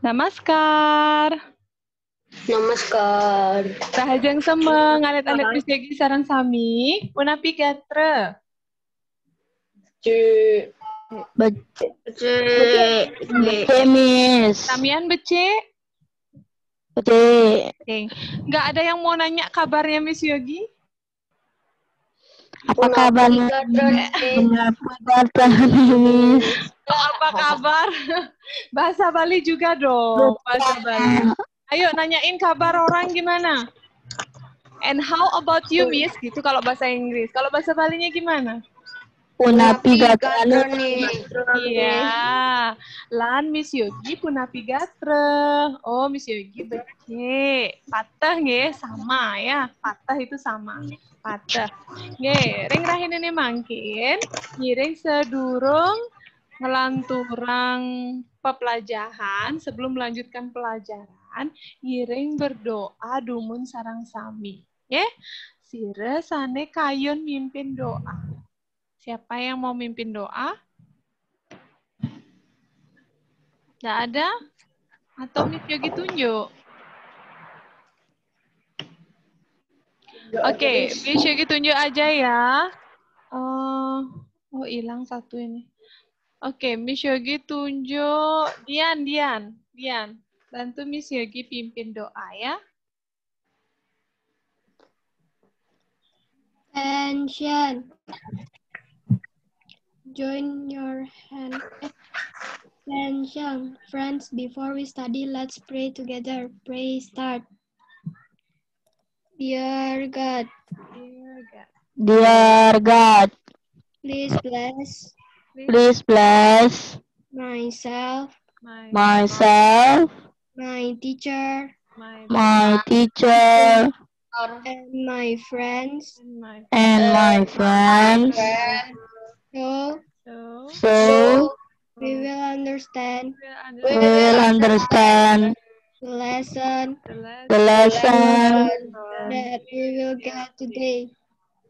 Namaskar. Namaskar. Rahajang semeng, alit-alit bisegi sarang sami. Punapi gatre. Bece, Miss. Samian bece. Bece. Okay. Nggak ada yang mau nanya kabarnya Miss Yogi? Apa kabarnya? Apa kabar? Bahasa Bali juga dong. Bahasa Bali. Ayo nanyain kabar orang gimana? And how about you, Miss? Gitu kalau bahasa Inggris. Kalau bahasa Balinya gimana? Punapi gatroni. Iya. Lan Miss Yogi punapi gatre. Oh, Miss Yogi bece. Patah nge sama ya. Patah itu sama. Patah. Nge, ring rahin ini mangkin. Ngiring sedurung ngelanturang pepelajaran sebelum melanjutkan pelajaran. Ngiring berdoa dumun sarang sami. Ya. Sire sane kayun mimpin doa. Siapa yang mau mimpin doa? Nggak ada? Atau Miss Yogi tunjuk? Oke, Miss Yogi tunjuk aja ya. Oh, hilang satu ini. Oke, Miss Yogi tunjuk. Dian. Bantu Miss Yogi pimpin doa ya. Attention. Join your hand. Attention, friends. Before we study, let's pray together. Pray start. Dear God. Dear God. Please bless. Please bless Myself. myself, My teacher. my teacher, And my friends. and my friends. So we will understand we will understand the lesson the lesson that we will get today.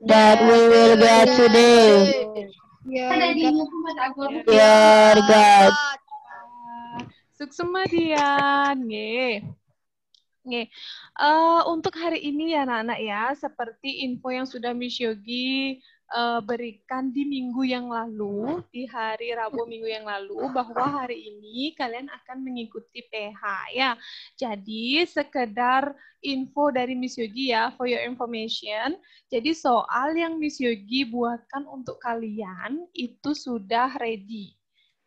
that we will get today. Dear God. Suksema Dian. Nge. Untuk hari ini ya anak-anak ya, seperti info yang sudah Miss Yogi berikan di minggu yang lalu, di hari Rabu minggu yang lalu, bahwa hari ini kalian akan mengikuti PH ya. Jadi sekedar info dari Miss Yogi ya, for your information. Jadi soal yang Miss Yogi buatkan untuk kalian itu sudah ready.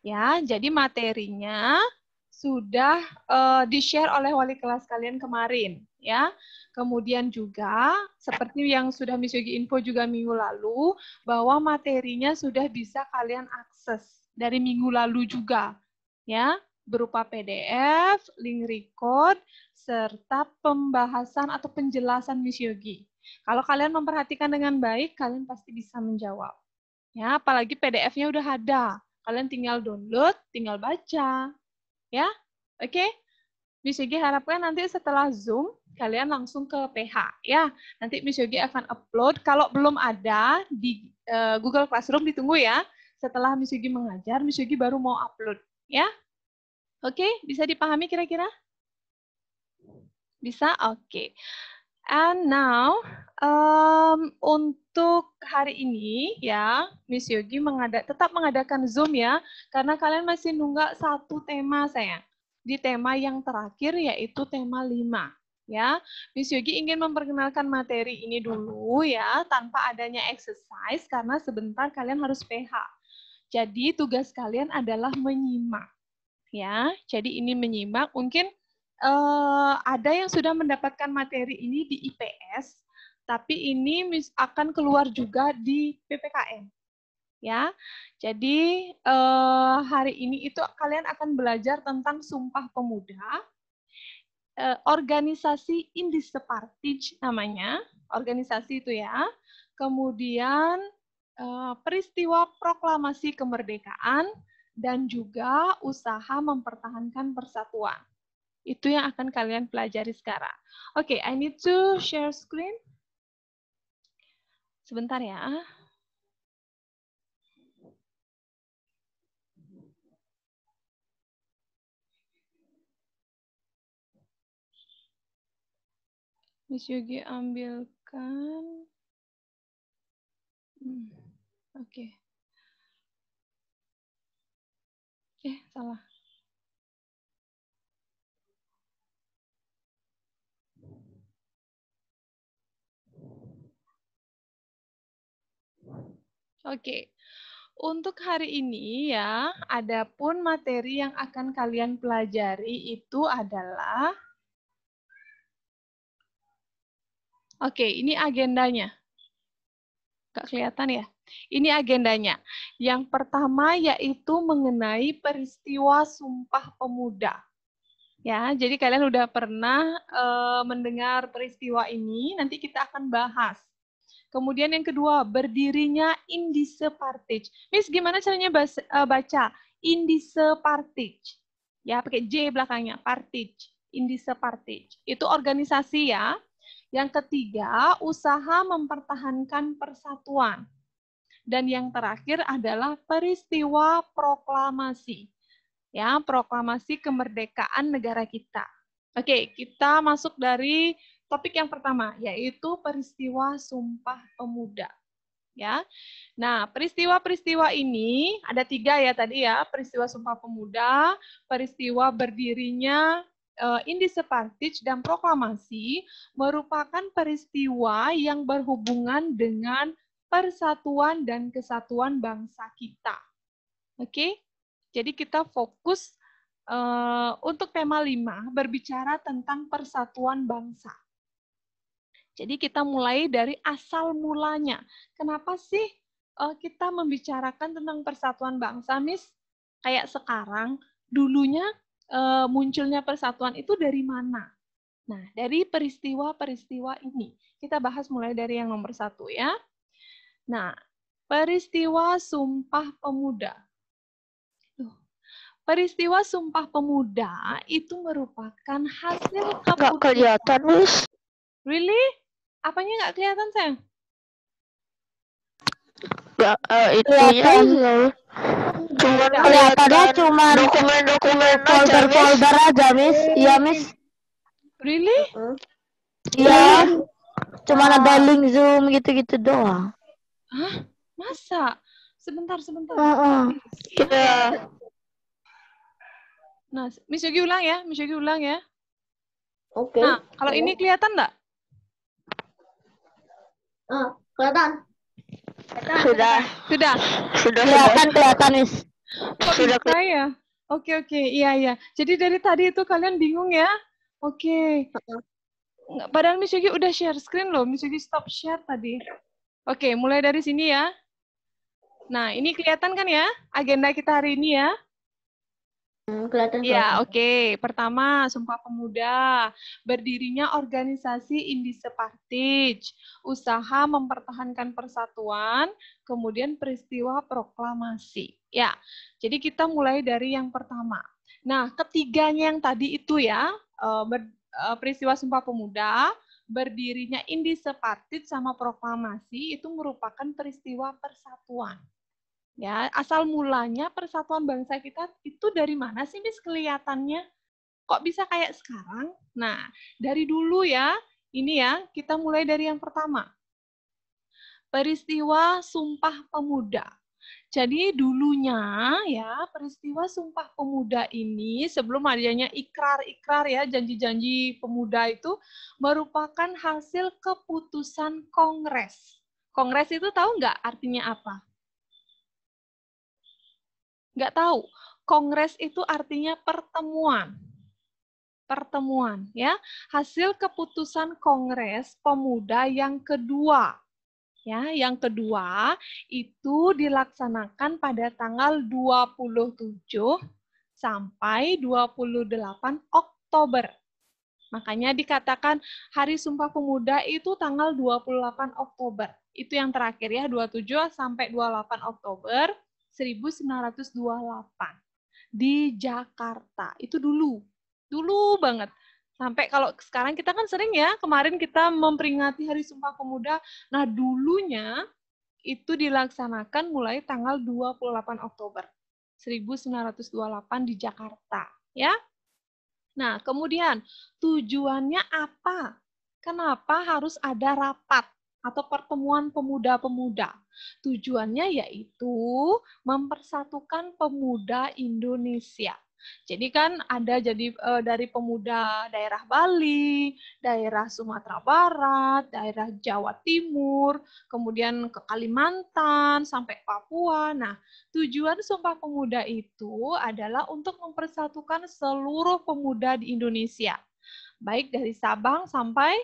Ya, jadi materinya sudah di-share oleh wali kelas kalian kemarin, ya. Kemudian juga, seperti yang sudah Miss Yogi info juga minggu lalu, bahwa materinya sudah bisa kalian akses dari minggu lalu juga, ya, berupa PDF, link record, serta pembahasan atau penjelasan Miss Yogi. Kalau kalian memperhatikan dengan baik, kalian pasti bisa menjawab. Ya, apalagi PDF-nya udah ada. Kalian tinggal download, tinggal baca. Ya, oke? Miss Yogi harapkan nanti setelah Zoom, kalian langsung ke PH. Ya, nanti Miss Yogi akan upload. Kalau belum ada di Google Classroom, ditunggu ya. Setelah Miss Yogi mengajar, Miss Yogi baru mau upload. Ya, oke? Bisa dipahami kira-kira? Bisa? Oke. And now, untuk hari ini ya, Miss Yogi tetap mengadakan Zoom ya, karena kalian masih nunggak satu tema sayang. Di tema yang terakhir yaitu tema 5. Ya, Miss Yogi ingin memperkenalkan materi ini dulu ya, tanpa adanya exercise karena sebentar kalian harus PH. Jadi tugas kalian adalah menyimak. Ya, jadi ini menyimak mungkin ada yang sudah mendapatkan materi ini di IPS, tapi ini akan keluar juga di PPKN. Ya, jadi hari ini itu kalian akan belajar tentang Sumpah Pemuda, organisasi Indispartij namanya, organisasi itu ya. Kemudian peristiwa proklamasi kemerdekaan dan juga usaha mempertahankan persatuan. Itu yang akan kalian pelajari sekarang. Oke, I need to share screen. Sebentar ya. Miss Yogi ambilkan. Oke. Salah. Oke. Untuk hari ini ya, adapun materi yang akan kalian pelajari itu adalah ini agendanya. Nggak kelihatan ya? Ini agendanya. Yang pertama yaitu mengenai peristiwa Sumpah Pemuda. Ya, jadi kalian udah pernah mendengar peristiwa ini, nanti kita akan bahas. Kemudian yang kedua, berdirinya Indische Partij. Miss, gimana caranya baca Indische Partij? Ya, pakai J belakangnya, Partij. Indische Partij. Itu organisasi ya. Yang ketiga, usaha mempertahankan persatuan. Dan yang terakhir adalah peristiwa proklamasi. Ya, proklamasi kemerdekaan negara kita. Oke, kita masuk dari topik yang pertama, yaitu peristiwa Sumpah Pemuda. Ya, nah peristiwa-peristiwa ini ada 3 ya tadi ya, peristiwa Sumpah Pemuda, peristiwa berdirinya Indische Partij dan proklamasi merupakan peristiwa yang berhubungan dengan persatuan dan kesatuan bangsa kita. Oke, jadi kita fokus untuk tema 5 berbicara tentang persatuan bangsa. Jadi kita mulai dari asal mulanya. Kenapa sih kita membicarakan tentang persatuan bangsa, Miss? Kayak sekarang, dulunya munculnya persatuan itu dari mana? Nah, dari peristiwa-peristiwa ini. Kita bahas mulai dari yang nomor 1 ya. Nah, peristiwa Sumpah Pemuda. Peristiwa Sumpah Pemuda itu merupakan hasil keputusan. Nggak kelihatan, Miss. Really? Apanya nggak kelihatan, sayang? Nggak, itunya cuma kelihatannya cuma dokumen-dokumen folder aja, Miss. Iya, Miss. Really? Iya. Cuma ada link Zoom gitu-gitu doang. Hah? Masa? Sebentar. Iya. Nah, Miss Yogi ulang ya. Oke. Nah, kalau ini kelihatan nggak? Kelihatan. Sudah. Kelihatan, Miss. Kok bisa ya? Oke. Iya. Jadi dari tadi itu kalian bingung ya? Oke. Padahal Miss Yogi udah share screen loh. Miss Yogi stop share tadi. Oke, mulai dari sini ya. Nah, ini kelihatan kan ya? Agenda kita hari ini ya? Kelihatan. Ya, oke. Pertama, Sumpah Pemuda. Berdirinya organisasi Indische Partij. Usaha mempertahankan persatuan, kemudian peristiwa proklamasi. Ya, jadi kita mulai dari yang pertama. Nah, ketiganya yang tadi itu ya, peristiwa Sumpah Pemuda, berdirinya Indische Partij sama proklamasi itu merupakan peristiwa persatuan. Ya, asal mulanya persatuan bangsa kita itu dari mana sih, Miss, kelihatannya? Kok bisa kayak sekarang? Nah, dari dulu ya, ini ya, kita mulai dari yang pertama. Peristiwa Sumpah Pemuda. Jadi dulunya ya, peristiwa Sumpah Pemuda ini sebelum adanya ikrar-ikrar ya, janji-janji pemuda itu merupakan hasil keputusan Kongres. Kongres itu tahu nggak artinya apa? Nggak tahu. Kongres itu artinya pertemuan. Pertemuan, ya. Hasil keputusan Kongres Pemuda yang kedua. Ya, yang kedua itu dilaksanakan pada tanggal 27 sampai 28 Oktober. Makanya dikatakan Hari Sumpah Pemuda itu tanggal 28 Oktober. Itu yang terakhir ya, 27 sampai 28 Oktober 1928 di Jakarta. Itu dulu banget. Sampai kalau sekarang kita kan sering ya, kemarin kita memperingati Hari Sumpah Pemuda. Nah, dulunya itu dilaksanakan mulai tanggal 28 Oktober 1928 di Jakarta, ya. Nah, kemudian tujuannya apa? kenapa harus ada rapat atau pertemuan pemuda-pemuda? Tujuannya yaitu mempersatukan pemuda Indonesia. Jadi kan ada dari pemuda daerah Bali, daerah Sumatera Barat, daerah Jawa Timur, kemudian ke Kalimantan, sampai Papua. Nah, tujuan Sumpah Pemuda itu adalah untuk mempersatukan seluruh pemuda di Indonesia, baik dari Sabang sampai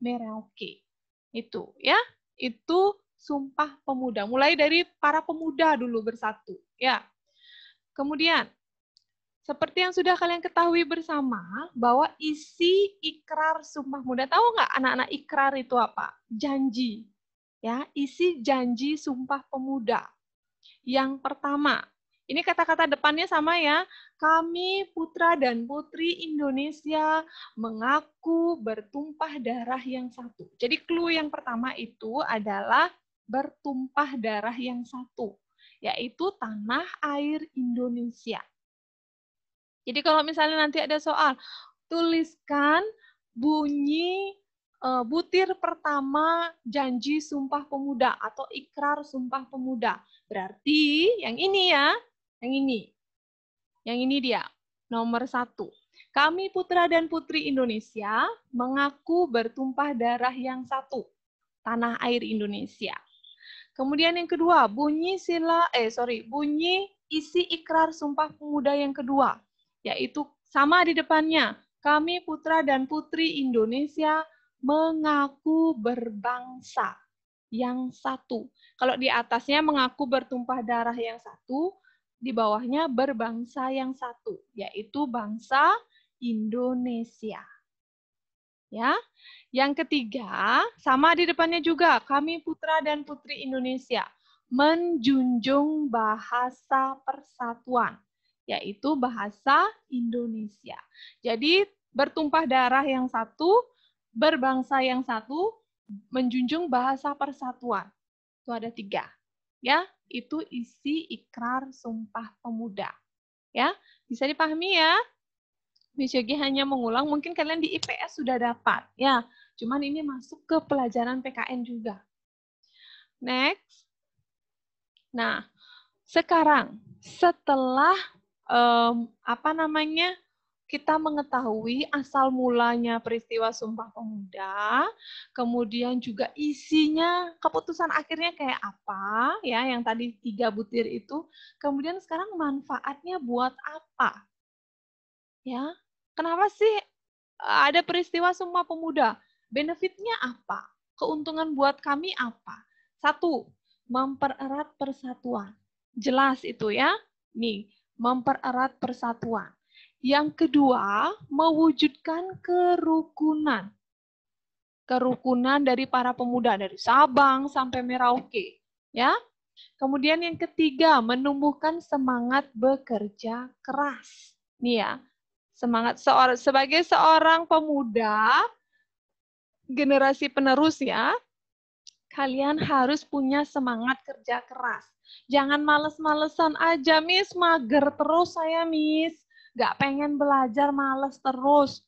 Merauke. Itu ya, itu Sumpah Pemuda. Mulai dari para pemuda dulu bersatu, ya. Kemudian seperti yang sudah kalian ketahui bersama, bahwa isi ikrar Sumpah Pemuda, tahu nggak anak-anak ikrar itu apa? Janji. Ya, isi janji Sumpah Pemuda. Yang pertama, ini kata-kata depannya sama ya. Kami putra dan putri Indonesia mengaku bertumpah darah yang satu. Jadi clue yang pertama itu adalah bertumpah darah yang satu, yaitu tanah air Indonesia. Jadi kalau misalnya nanti ada soal, tuliskan bunyi butir pertama janji Sumpah Pemuda atau ikrar Sumpah Pemuda. Berarti yang ini ya, yang ini. Yang ini dia, nomor 1. Kami putra dan putri Indonesia mengaku bertumpah darah yang satu, tanah air Indonesia. Kemudian yang kedua, bunyi isi ikrar Sumpah Pemuda yang kedua, yaitu sama di depannya. Kami putra dan putri Indonesia mengaku berbangsa yang satu. Kalau di atasnya mengaku bertumpah darah yang satu, di bawahnya berbangsa yang satu, yaitu bangsa Indonesia. Ya. Yang ketiga, sama di depannya juga, kami putra dan putri Indonesia menjunjung bahasa persatuan, yaitu bahasa Indonesia. Jadi bertumpah darah yang satu, berbangsa yang satu, menjunjung bahasa persatuan. Itu ada 3. Ya, itu isi ikrar Sumpah Pemuda. Ya, bisa dipahami ya? Miss Yogi hanya mengulang, mungkin kalian di IPS sudah dapat. Ya, cuman ini masuk ke pelajaran PKN juga. Next. Nah, sekarang setelah kita mengetahui asal mulanya peristiwa Sumpah Pemuda, kemudian juga isinya, keputusan akhirnya kayak apa, ya, yang tadi 3 butir itu. Kemudian sekarang manfaatnya buat apa? Ya, kenapa sih ada peristiwa Sumpah Pemuda? Benefitnya apa? Keuntungan buat kami apa? 1, mempererat persatuan. Jelas itu ya. Nih, mempererat persatuan. Yang kedua, mewujudkan kerukunan. Kerukunan dari para pemuda dari Sabang sampai Merauke, ya. Kemudian yang ketiga, menumbuhkan semangat bekerja keras. Nih ya. Semangat sebagai seorang pemuda generasi penerus ya, kalian harus punya semangat kerja keras. Jangan males-malesan aja, Miss, mager terus saya, Miss. Gak pengen belajar, males terus.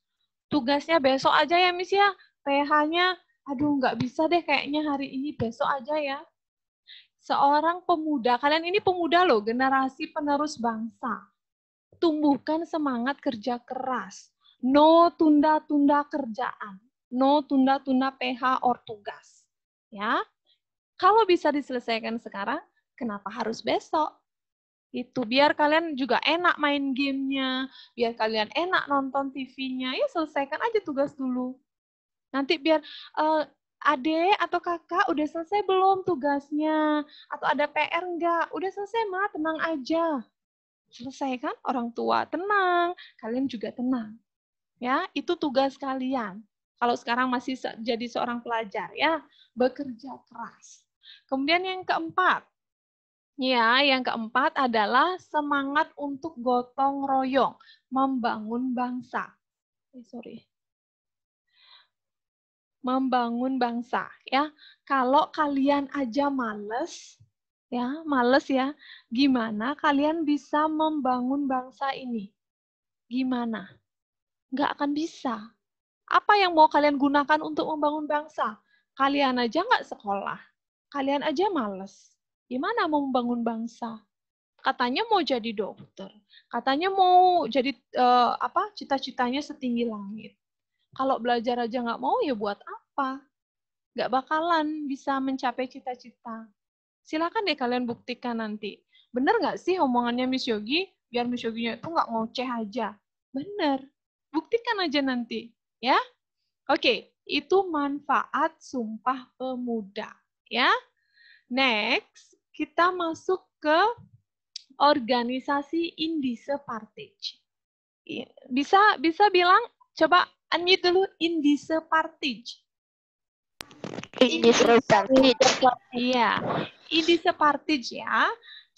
Tugasnya besok aja ya, Miss ya. PH-nya, aduh gak bisa deh kayaknya hari ini, besok aja ya. Seorang pemuda, kalian ini pemuda loh, generasi penerus bangsa. Tumbuhkan semangat kerja keras. No tunda-tunda kerjaan. No tunda-tunda PH or tugas. Ya. Kalau bisa diselesaikan sekarang, kenapa harus besok? Itu biar kalian juga enak main gamenya, biar kalian enak nonton TV-nya. Ya selesaikan aja tugas dulu. Nanti biar adek atau kakak udah selesai belum tugasnya? Atau ada PR enggak? Udah selesai, Ma, tenang aja. Selesai kan? Orang tua tenang, kalian juga tenang. Ya, itu tugas kalian. Kalau sekarang masih jadi seorang pelajar ya, bekerja keras. Kemudian yang keempat. Ya, yang keempat adalah semangat untuk gotong royong, membangun bangsa. Membangun bangsa ya. Kalau kalian aja males ya, gimana kalian bisa membangun bangsa ini? Gimana? Nggak akan bisa. Apa yang mau kalian gunakan untuk membangun bangsa? Kalian aja nggak sekolah. Kalian aja males. Gimana mau membangun bangsa? Katanya mau jadi dokter. Katanya mau jadi cita-citanya setinggi langit. Kalau belajar aja nggak mau, ya buat apa? Nggak bakalan bisa mencapai cita-cita. Silakan deh kalian buktikan nanti. Bener nggak sih omongannya Miss Yogi? Biar Miss Yoginya itu nggak ngoceh aja. Bener. Buktikan aja nanti. Ya. Oke, itu manfaat Sumpah Pemuda. Ya. Next, kita masuk ke organisasi Indise Partij. Bisa bilang, coba unmute dulu Indise Partij. Indise Partij. Iya, Indise Partij ya.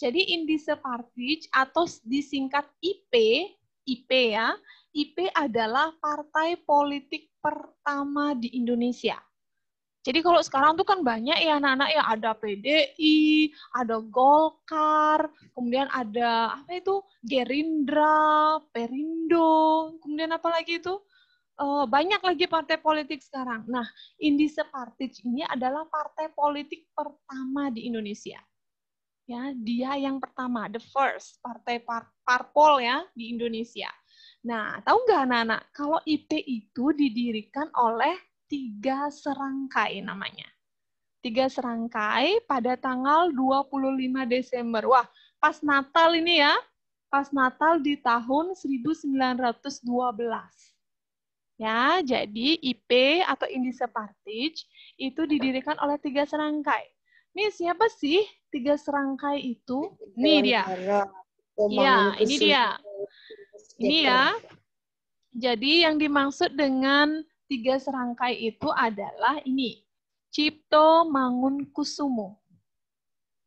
Jadi Indise Partij atau disingkat IP ya. IP adalah partai politik pertama di Indonesia. Jadi kalau sekarang tuh kan banyak ya anak-anak ya, ada PDI, ada Golkar, kemudian ada apa itu Gerindra, Perindo, kemudian apa lagi itu banyak lagi partai politik sekarang. Nah, Indise Partij ini adalah partai politik pertama di Indonesia. Ya, dia yang pertama, the first partai parpol ya di Indonesia. Nah, tahu nggak anak-anak kalau IP itu didirikan oleh 3 serangkai namanya. 3 serangkai pada tanggal 25 Desember. Wah, pas Natal ini ya. Pas Natal di tahun 1912. Ya, jadi IP atau Indise Partij itu didirikan oleh 3 serangkai. Nih, siapa sih 3 serangkai itu? Ini dia. Ya, ini dia. Ini ya. Jadi yang dimaksud dengan 3 serangkai itu adalah ini. Cipto Mangunkusumo.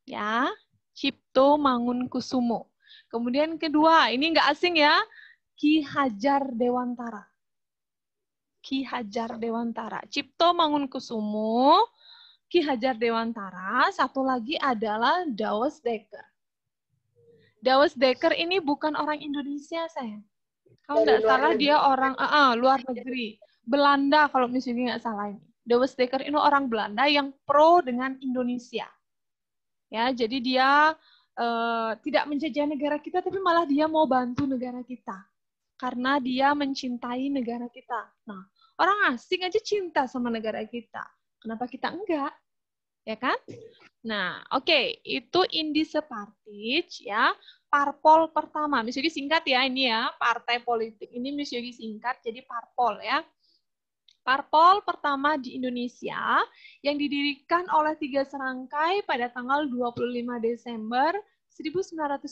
Ya, Cipto Mangunkusumo. Kemudian kedua, ini nggak asing ya, Ki Hajar Dewantara. Ki Hajar Dewantara. Cipto Mangunkusumo, Ki Hajar Dewantara, satu lagi adalah Douwe Dekker. Douwe Dekker ini bukan orang Indonesia, sayang. Kalau nggak salah dia orang luar negeri. Belanda kalau misalnya nggak salah ini. Douwe Dekker ini orang Belanda yang pro dengan Indonesia. Ya, jadi dia tidak menjajah negara kita, tapi malah dia mau bantu negara kita. Karena dia mencintai negara kita. Nah, orang asing aja cinta sama negara kita. Kenapa kita enggak? Ya kan? Nah, oke, itu Indise Partij ya, parpol pertama. Miss Yogi singkat ya ini ya, partai politik. Ini Miss Yogi singkat jadi parpol ya. Parpol pertama di Indonesia yang didirikan oleh 3 serangkai pada tanggal 25 Desember 1912.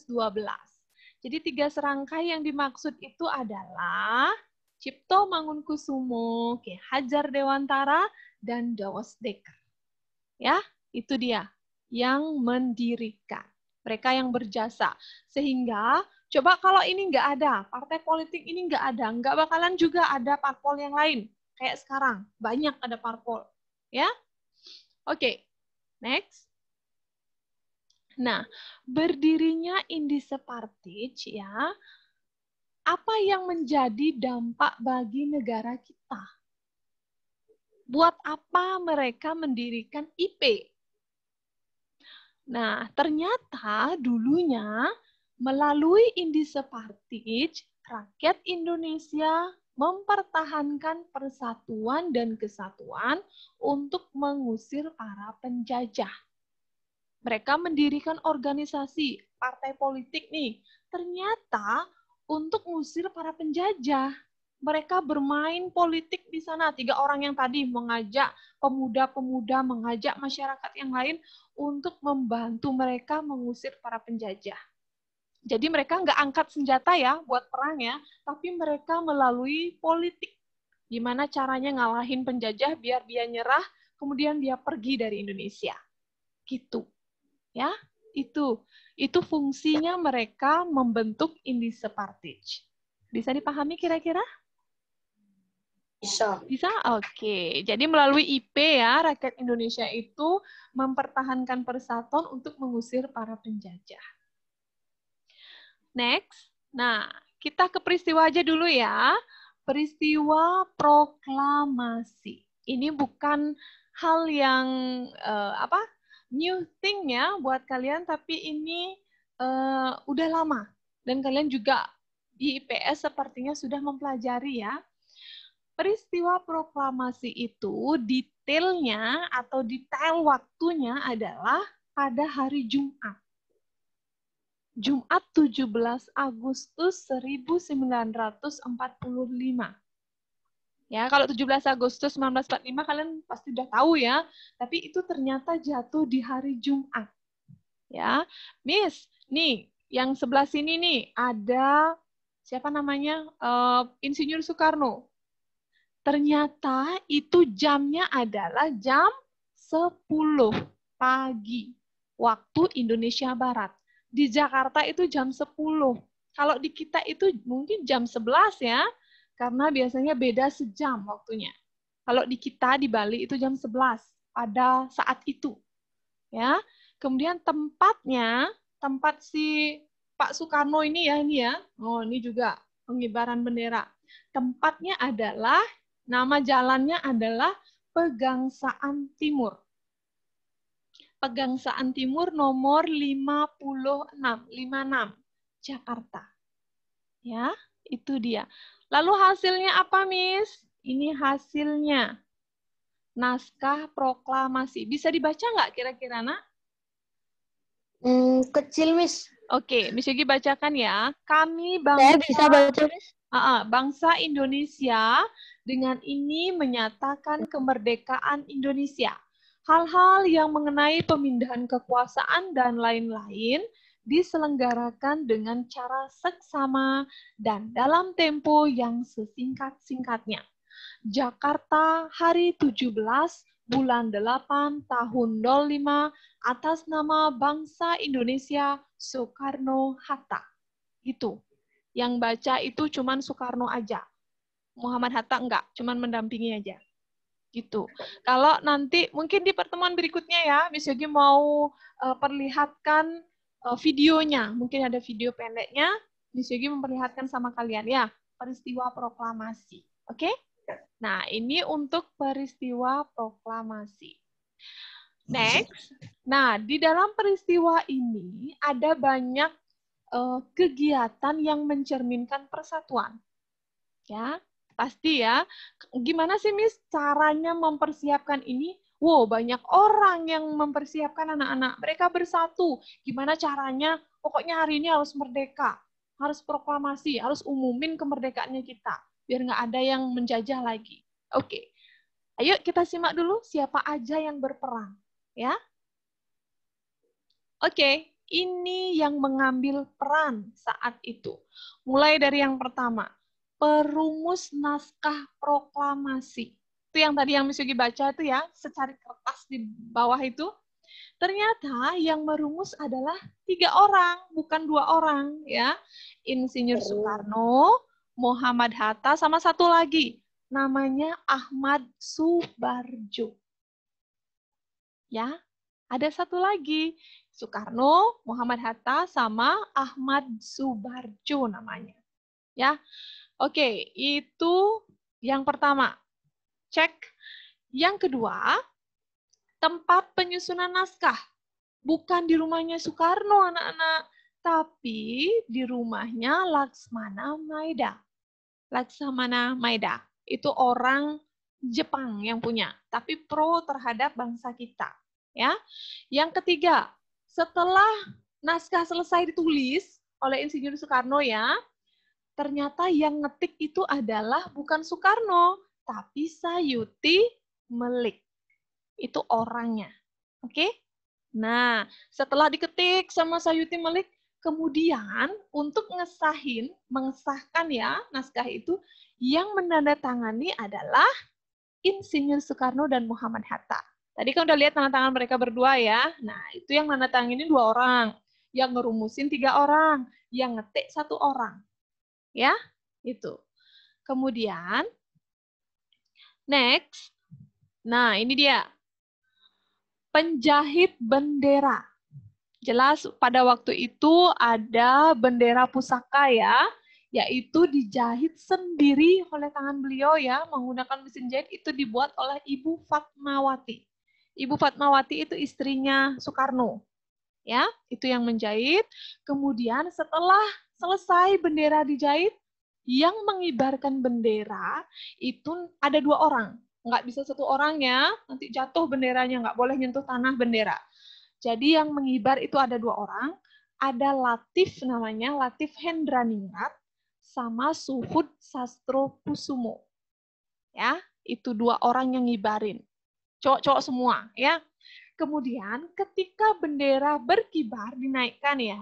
Jadi 3 serangkai yang dimaksud itu adalah Cipto Mangunkusumo, Ki Hajar Dewantara, dan Douwe Dekker. Ya, itu dia yang mendirikan. Mereka yang berjasa. Sehingga, coba kalau ini nggak ada, partai politik ini nggak bakalan juga ada parpol yang lain. Kayak sekarang, banyak ada parpol. Ya, oke, next. Nah, berdirinya Indise Partij ya, apa yang menjadi dampak bagi negara kita? Buat apa mereka mendirikan IP? Nah, ternyata dulunya melalui Indise Partij, rakyat Indonesia mempertahankan persatuan dan kesatuan untuk mengusir para penjajah. Mereka mendirikan organisasi, partai politik nih. Ternyata untuk mengusir para penjajah. Mereka bermain politik di sana. 3 orang yang tadi mengajak pemuda-pemuda, mengajak masyarakat yang lain untuk membantu mereka mengusir para penjajah. Jadi mereka nggak angkat senjata ya buat perang ya, tapi mereka melalui politik. Gimana caranya ngalahin penjajah biar dia nyerah, kemudian dia pergi dari Indonesia. Gitu. Ya, itu fungsinya mereka membentuk Indise Partij. Bisa dipahami kira-kira? Bisa. Bisa? Oke. Jadi melalui IP ya, rakyat Indonesia itu mempertahankan persatuan untuk mengusir para penjajah. Next. Nah, kita ke peristiwa aja dulu ya. peristiwa proklamasi. Ini bukan hal yang new thing ya buat kalian, tapi ini udah lama dan kalian juga di IPS sepertinya sudah mempelajari ya. Peristiwa proklamasi itu detailnya atau detail waktunya adalah pada hari Jumat. Jumat 17 Agustus 1945. Ya, kalau 17 Agustus 1945 kalian pasti udah tahu ya, tapi itu ternyata jatuh di hari Jumat. Ya, Miss, nih yang sebelah sini nih ada siapa namanya? Insinyur Soekarno. Ternyata itu jamnya adalah jam 10 pagi waktu Indonesia Barat. Di Jakarta itu jam 10. Kalau di kita itu mungkin jam 11 ya, karena biasanya beda sejam waktunya. Kalau di kita di Bali itu jam 11 pada saat itu. Ya. Kemudian tempat si Pak Soekarno ini ya. Oh, ini juga pengibaran bendera. Tempatnya adalah nama jalannya adalah Pegangsaan Timur. Pegangsaan Timur nomor 56, Jakarta. Ya, itu dia. Lalu hasilnya apa, Miss? Ini hasilnya. Naskah proklamasi. Bisa dibaca nggak kira-kira, Nak? Kecil, Miss. Oke, Miss Yogi bacakan ya. Kami Saya bisa baca, Miss. Bangsa Indonesia dengan ini menyatakan kemerdekaan Indonesia. Hal-hal yang mengenai pemindahan kekuasaan dan lain-lain diselenggarakan dengan cara seksama dan dalam tempo yang sesingkat-singkatnya. Jakarta, hari 17 bulan 8 tahun 05 atas nama bangsa Indonesia Soekarno-Hatta. Gitu. Yang baca itu cuman Soekarno aja. Muhammad Hatta enggak, cuman mendampingi aja. Gitu. Kalau nanti mungkin di pertemuan berikutnya ya, Miss Yogi mau perlihatkan videonya. Mungkin ada video pendeknya, Miss Yogi memperlihatkan sama kalian ya, peristiwa proklamasi. Oke? Nah, ini untuk peristiwa proklamasi. Next. Nah, di dalam peristiwa ini ada banyak kegiatan yang mencerminkan persatuan. Ya, pasti ya. Gimana sih, Miss, caranya mempersiapkan ini? Wow, banyak orang yang mempersiapkan anak-anak. Mereka bersatu. Gimana caranya? Pokoknya hari ini harus merdeka. Harus proklamasi, harus umumin kemerdekaannya kita. Biar nggak ada yang menjajah lagi. Oke. Ayo kita simak dulu siapa aja yang berperan. Ya. Oke. Ini yang mengambil peran saat itu. Mulai dari yang pertama, perumus naskah proklamasi. Itu yang tadi yang Miss Yogi baca itu ya, secari kertas di bawah itu. Ternyata yang merumus adalah 3 orang, bukan 2 orang. Ya, Insinyur Soekarno, Muhammad Hatta, sama satu lagi, namanya Ahmad Subarjo. Ya, ada satu lagi. Soekarno, Muhammad Hatta, sama Ahmad Subarjo namanya. Ya, oke, itu yang pertama. Cek. Yang kedua, tempat penyusunan naskah. Bukan di rumahnya Soekarno, anak-anak, tapi di rumahnya Laksmana Maeda. Laksamana Maeda itu orang Jepang yang punya, tapi pro terhadap bangsa kita. Ya, yang ketiga, setelah naskah selesai ditulis oleh Insinyur Soekarno ya, ternyata yang ngetik itu adalah bukan Soekarno, tapi Sayuti Melik. Itu orangnya. Oke? Nah, setelah diketik sama Sayuti Melik, kemudian untuk mengesahkan ya naskah itu, yang menandatangani adalah Insinyur Soekarno dan Muhammad Hatta. Tadi kan udah lihat tanda tangan mereka berdua ya. Nah, itu yang menandatangani 2 orang. Yang ngerumusin 3 orang. Yang ngetik 1 orang. Ya, itu. Kemudian, next. Nah, ini dia. Penjahit bendera. Jelas pada waktu itu ada bendera pusaka ya, yaitu dijahit sendiri oleh tangan beliau ya, menggunakan mesin jahit. Itu dibuat oleh Ibu Fatmawati. Ibu Fatmawati itu istrinya Soekarno. Ya, itu yang menjahit. Kemudian setelah selesai bendera dijahit, yang mengibarkan bendera itu ada 2 orang. Nggak bisa 1 orang ya, nanti jatuh benderanya, nggak boleh nyentuh tanah bendera. Jadi yang mengibar itu ada 2 orang, ada Latif namanya, Latif Hendraningrat, sama Suhud Sastrokusumo. Ya, itu 2 orang yang ngibarin. Cowok-cowok semua, ya. Kemudian ketika bendera berkibar dinaikkan ya,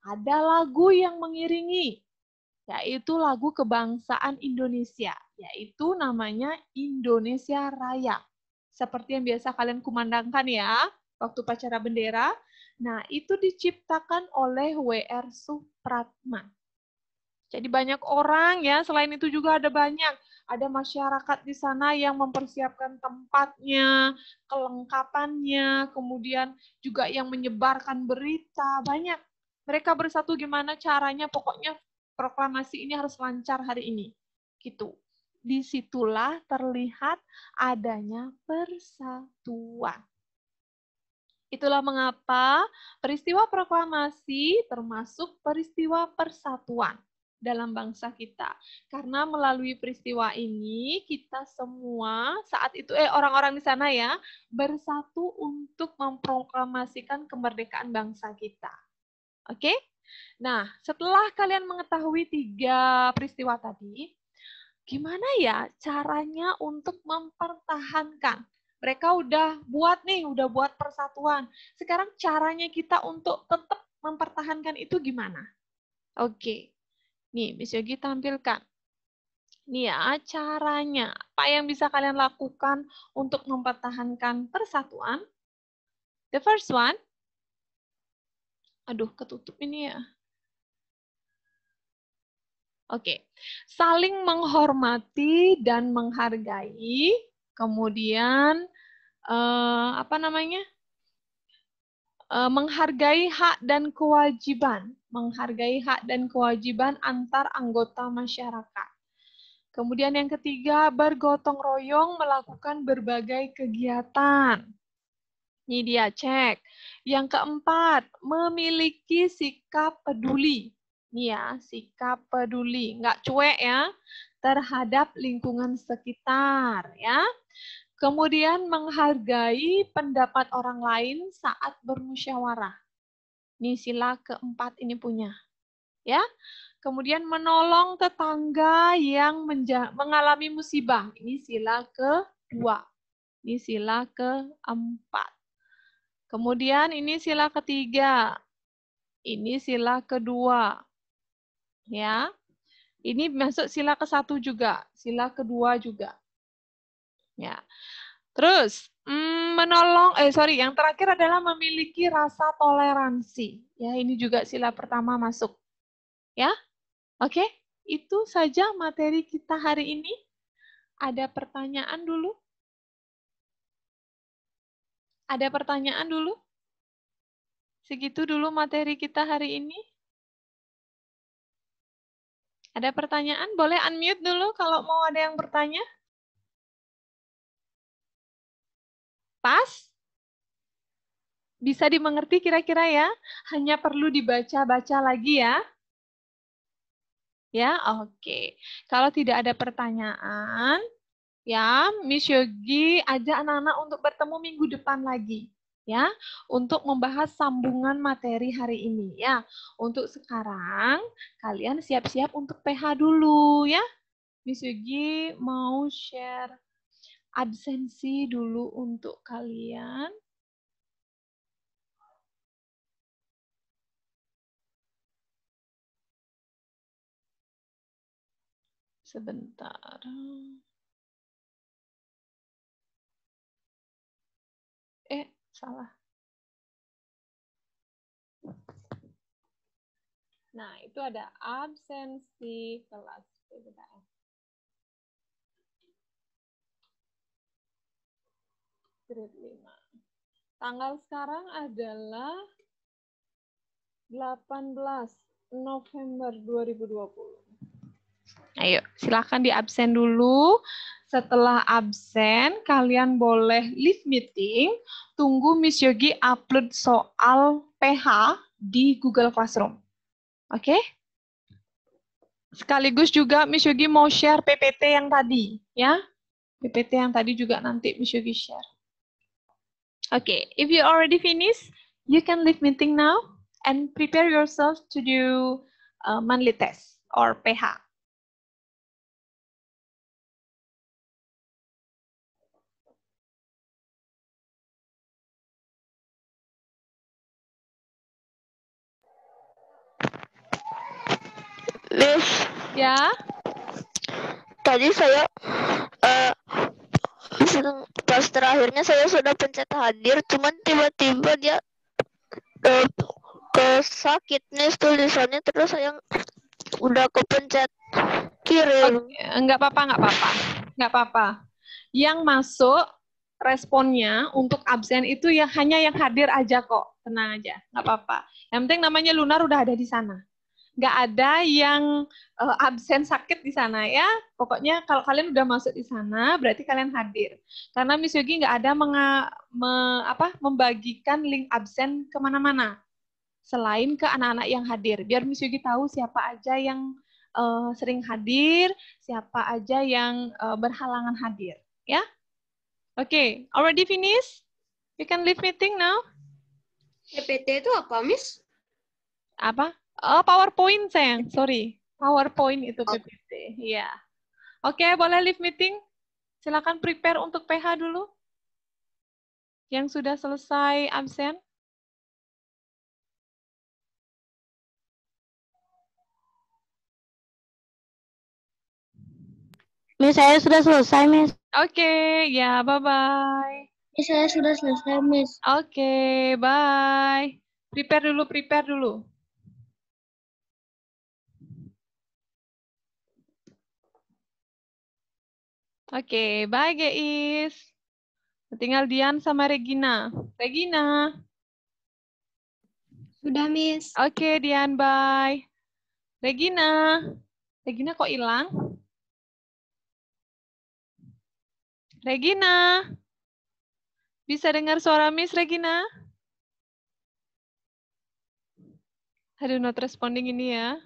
ada lagu yang mengiringi, yaitu lagu kebangsaan Indonesia, yaitu namanya Indonesia Raya. Seperti yang biasa kalian kumandangkan ya, waktu upacara bendera. Nah, itu diciptakan oleh W.R. Supratman. Jadi banyak orang ya, selain itu juga ada banyak. Ada masyarakat di sana yang mempersiapkan tempatnya, kelengkapannya, kemudian juga yang menyebarkan berita, banyak. Mereka bersatu gimana caranya, pokoknya proklamasi ini harus lancar hari ini. Gitu. Disitulah terlihat adanya persatuan. Itulah mengapa peristiwa proklamasi termasuk peristiwa persatuan dalam bangsa kita. Karena melalui peristiwa ini kita semua saat itu orang-orang di sana ya bersatu untuk memproklamasikan kemerdekaan bangsa kita. Oke? Nah, setelah kalian mengetahui 3 peristiwa tadi, gimana ya caranya untuk mempertahankan? Mereka udah buat persatuan. Sekarang caranya kita untuk tetap mempertahankan itu gimana? Oke. Nih, Miss Yogi tampilkan. Nih ya, caranya. Apa yang bisa kalian lakukan untuk mempertahankan persatuan? The first one. Aduh, ketutup ini ya. Oke. Saling menghormati dan menghargai. Kemudian menghargai hak dan kewajiban, antar anggota masyarakat. Kemudian yang ketiga, bergotong royong melakukan berbagai kegiatan. Ini dia cek. Yang keempat, memiliki sikap peduli. Ini ya, sikap peduli, nggak cuek ya, terhadap lingkungan sekitar ya. Kemudian menghargai pendapat orang lain saat bermusyawarah. Ini sila keempat ini punya. Ya. Kemudian menolong tetangga yang mengalami musibah. Ini sila kedua. Ini sila keempat. Kemudian ini sila ketiga. Ini sila kedua. Ya. Ini masuk sila ke-1 juga, sila kedua juga. Ya. Terus yang terakhir adalah memiliki rasa toleransi. Ya, ini juga sila pertama masuk. Ya. Oke, itu saja materi kita hari ini. Ada pertanyaan dulu? Ada pertanyaan dulu? Segitu dulu materi kita hari ini. Ada pertanyaan? Boleh unmute dulu kalau mau ada yang bertanya. Pas? Bisa dimengerti kira-kira ya? Hanya perlu dibaca-baca lagi ya. Ya, oke. Kalau tidak ada pertanyaan, ya, Miss Yogi ajak anak-anak untuk bertemu minggu depan lagi. Ya, untuk membahas sambungan materi hari ini. Ya, untuk sekarang, kalian siap-siap untuk PH dulu ya. Miss Yogi mau share absensi dulu untuk kalian. Sebentar. Salah. Nah, itu ada absensi kelas PPKN. Grade 5. Tanggal sekarang adalah 18 November 2020. Ayo, silakan di absen dulu. Setelah absen, kalian boleh leave meeting. Tunggu Miss Yogi upload soal PH di Google Classroom. Oke? Sekaligus juga Miss Yogi mau share PPT yang tadi, ya. PPT yang tadi juga nanti Miss Yogi share. Oke, if you already finished, you can leave meeting now and prepare yourself to do monthly test or PH. Miss, Ya, tadi saya pas terakhirnya saya sudah pencet hadir, cuman tiba-tiba dia kesakit nih tulisannya, terus saya udah kepencet kirim. nggak apa-apa. Yang masuk responnya untuk absen itu ya hanya yang hadir aja kok, tenang aja, nggak apa-apa. Yang penting namanya Lunar udah ada di sana. Nggak ada yang absen sakit di sana ya. Pokoknya kalau kalian udah masuk di sana, berarti kalian hadir. Karena Miss Yogi nggak ada membagikan link absen kemana-mana. Selain ke anak-anak yang hadir. Biar Miss Yogi tahu siapa aja yang sering hadir, siapa aja yang berhalangan hadir. Ya, oke. Already finished? You can leave meeting now. PPT itu apa, Miss? Apa? Oh, PowerPoint, sayang. Sorry. PowerPoint itu PPT. Iya. Oke, boleh leave meeting. Silakan prepare untuk PH dulu. Yang sudah selesai absen. Miss, saya sudah selesai, Miss. Oke, ya, bye-bye. Saya sudah selesai, Miss. Oke, bye. Prepare dulu. Oke, bye guys. Tinggal Dian sama Regina. Regina. Sudah, Miss. Oke, Dian, bye. Regina. Regina kok hilang? Regina. Bisa dengar suara Miss Regina? Aduh, not responding ini ya.